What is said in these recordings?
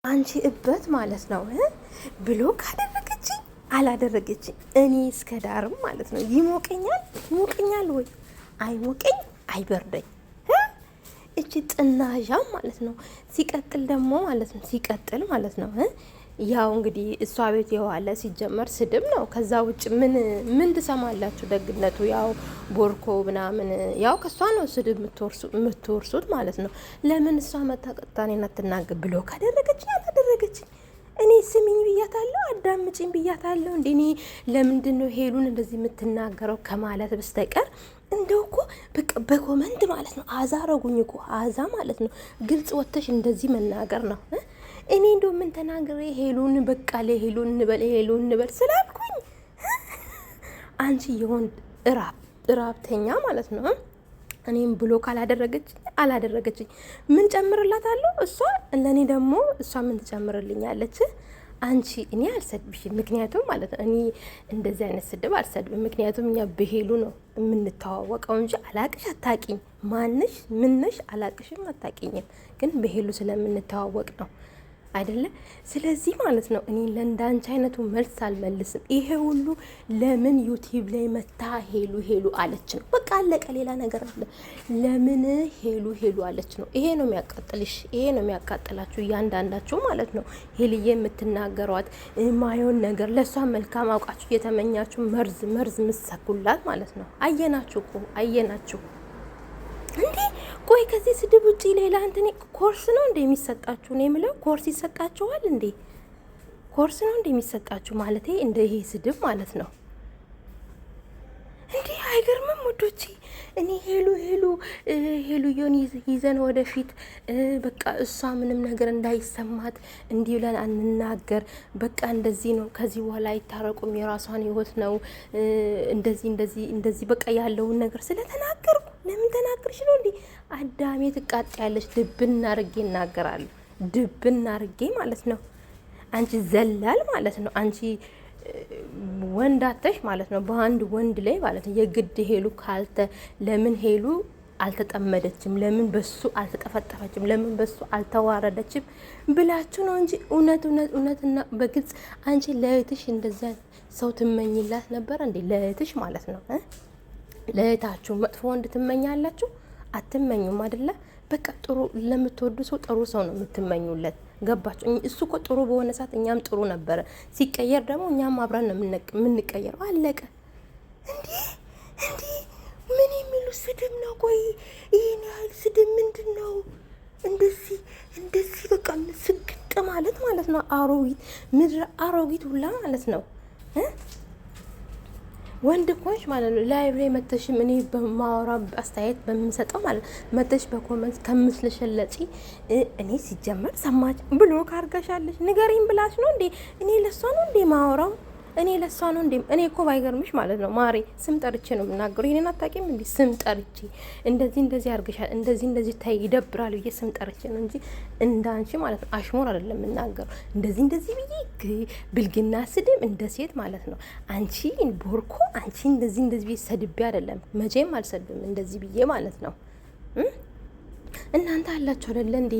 አንቺ እበት ማለት ነው ብሎ ካደረገችኝ አላደረገችኝ እኔ እስከ ዳርም ማለት ነው ይሞቀኛል ወይ አይሞቀኝ አይበርደኝ እቺ ጥናዣም ማለት ነው። ሲቀጥል ደግሞ ማለት ነው ያው እንግዲህ እሷ ቤት የዋለ ሲጀመር ስድብ ነው። ከዛ ውጭ ምን ትሰማላችሁ? ደግነቱ ያው ቦርኮ ምናምን ያው ከሷ ነው ስድብ የምትወርሱት ማለት ነው። ለምን እሷ መታቀጣኔና ትናገር ብሎ ካደረገችኝ አላደረገችኝ እኔ ስሚኝ ብያታለሁ፣ አዳምጪኝ ብያታለሁ። እንዴ እኔ ለምንድን ነው ሄሉን እንደዚህ የምትናገረው ከማለት በስተቀር እንደው እኮ በኮመንት ማለት ነው አዛ አረጉኝ እኮ አዛ ማለት ነው። ግልጽ ወጥተሽ እንደዚህ መናገር ነው። እኔ እንደው ምን ተናግሬ ሄሉን በቃ ለሄሉን እንበል ስላልኩኝ አንቺ የወንድ እራብተኛ ማለት ነው። እኔም ብሎ አላደረገችኝ ምን ጨምርላታለሁ? እሷ ለእኔ ደግሞ እሷ ምን ትጨምርልኛለች? አንቺ እኔ አልሰድብሽም፣ ምክንያቱም ማለት ነው እኔ እንደዚህ አይነት ስድብ አልሰድብም። ምክንያቱም እኛ በሄሉ ነው የምንተዋወቀው እንጂ አላቅሽ አታቂኝ፣ ማንሽ ምንሽ አላቅሽም አታቂኝም፣ ግን በሄሉ ስለምንተዋወቅ ነው አይደለ? ስለዚህ ማለት ነው እኔ ለእንዳንቺ አይነቱ መልስ አልመልስም። ይሄ ሁሉ ለምን ዩቲዩብ ላይ መታ ሄሉ አለች ነው በቃ አለቀ። ሌላ ነገር አለ? ለምን ሄሉ አለች ነው። ይሄ ነው የሚያቃጥልሽ፣ ይሄ ነው የሚያቃጥላችሁ እያንዳንዳችሁ ማለት ነው። ሄልዬ የምትናገሯት ማየውን ነገር ለእሷ መልካም አውቃችሁ እየተመኛችሁ መርዝ ምሰኩላት ማለት ነው። አየናችሁ እኮ አየናችሁ እንዴ። ቆይ ከዚህ ስድብ ውጪ ሌላ እንትን ኮርስ ነው እንዴ የሚሰጣችሁ? ነው የምለው ኮርስ ይሰጣችኋል እንዴ? ኮርስ ነው እንዴ የሚሰጣችሁ? ማለቴ እንደ ይሄ ስድብ ማለት ነው እንዴ? አይገርምም ውዶቼ? እኔ ሄሉዮን ይዘን ወደፊት በቃ እሷ ምንም ነገር እንዳይሰማት እንዲህ ብለን አንናገር። በቃ እንደዚህ ነው፣ ከዚህ በኋላ አይታረቁም፣ የራሷን ህይወት ነው እንደዚህ በቃ ያለውን ነገር ስለተናገርኩ ለምን ተናገርሽ ነው እንዴ? አዳሜ ትቃጠያለሽ። ድብና አርጌ እናገራለሁ፣ ድብና አርጌ ማለት ነው። አንቺ ዘላል ማለት ነው። አንቺ ወንዳተሽ ማለት ነው። በአንድ ወንድ ላይ ማለት ነው የግድ ሄሉ ለምን ሄሉ አልተጠመደችም፣ ለምን በሱ አልተጠፈጠፈችም፣ ለምን በሱ አልተዋረደችም ብላችሁ ነው እንጂ እውነትና በግልጽ አንቺ ለእህትሽ እንደዛ ሰው ትመኝላት ነበር እንዴ? ለእህትሽ ማለት ነው። ለእህታችሁ መጥፎ ወንድ ትመኛላችሁ? አትመኙም አይደለ? በቃ ጥሩ ለምትወዱ ሰው ጥሩ ሰው ነው የምትመኙለት። ገባችሁ? እሱ እኮ ጥሩ በሆነ ሰዓት እኛም ጥሩ ነበረ፣ ሲቀየር ደግሞ እኛም አብረን ነው የምንቀየረው። አለቀ። እንዴ ምን የሚሉ ስድብ ነው? ቆይ ይሄን ያህል ስድብ ምንድን ነው? እንደዚህ በቃ ስግጥ ማለት ነው። አሮጊት ምድረ አሮጊት ሁላ ማለት ነው። ወንድ ኮንሽ ማለት ነው። ላይቭ ላይ መተሽም እኔ በማወራ አስተያየት በምንሰጠው ማለት መተሽ በኮመንት ከምስለሸለጪ እኔ ሲጀመር ሰማች ብሎ ካርገሻለሽ ንገሪኝ ብላሽ ነው እንዴ? እኔ ለሷ ነው እንዴ ማወራው? እኔ ለሷ ነው እንዴ? እኔ እኮ ባይገርምሽ ማለት ነው ማሬ ስም ጠርቼ ነው የምናገረው። ይሄን አታውቂም እንዴ? ስም ጠርቼ እንደዚህ አርገሻል፣ እንደዚህ ታይ ይደብራል ብዬ ስም ጠርቼ ነው እንጂ እንዳንቺ ማለት ነው አሽሙር አይደለም የምናገረው። እንደዚህ ብዬ ብልግና ስድብ እንደ ሴት ማለት ነው። አንቺ ቦርኮ አንቺ እንደዚህ ብዬ ሰድቤ አይደለም፣ መቼም አልሰድብም እንደዚህ ብዬ ማለት ነው። እናንተ አላችሁ አይደለ እንዴ?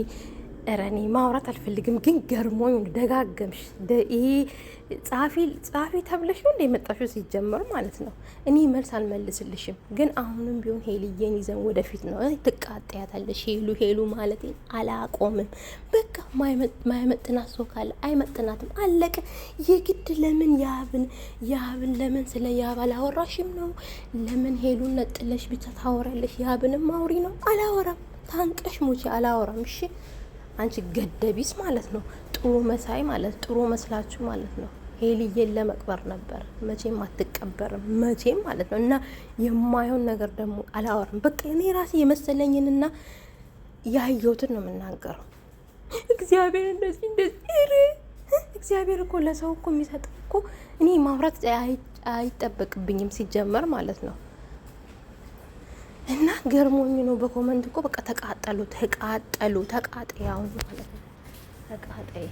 ኧረ እኔ ማውራት አልፈልግም፣ ግን ገርሞኝ ደጋገምሽ። ይሄ ጸሐፊ ተብለሽ ነው እንደ የመጣሽው ሲጀመር ማለት ነው። እኔ መልስ አልመልስልሽም፣ ግን አሁንም ቢሆን ሄልዬን ይዘን ወደፊት ነው። ትቃጠያታለሽ። ሄሉ ማለት አላቆምም። በቃ ማይመጥናት ሰው ካለ አይመጥናትም፣ አለቀ። የግድ ለምን ያብን ለምን ስለ ያብ አላወራሽም ነው? ለምን ሄሉን ነጥለሽ ብቻ ታወራለሽ? ያብንም አውሪ ነው። አላወራም፣ ታንቀሽ ሙቼ አላወራም። እሺ አንቺ ገደቢስ ማለት ነው። ጥሩ መሳይ ማለት ጥሩ መስላችሁ ማለት ነው። ሄልዬን ለመቅበር ነበር። መቼም አትቀበርም፣ መቼም ማለት ነው። እና የማየውን ነገር ደግሞ አላወራም። በቃ እኔ ራሴ የመሰለኝንና ያየሁትን ነው የምናገረው። እግዚአብሔር እንደዚህ እግዚአብሔር እኮ ለሰው እኮ የሚሰጥ እኮ እኔ ማውራት አይጠበቅብኝም ሲጀመር ማለት ነው። እና ገርሞኝ ነው። በኮመንት እኮ በቃ ተቃጠሉ ተቃጠያውን ማለት ነው። ተቃጠይ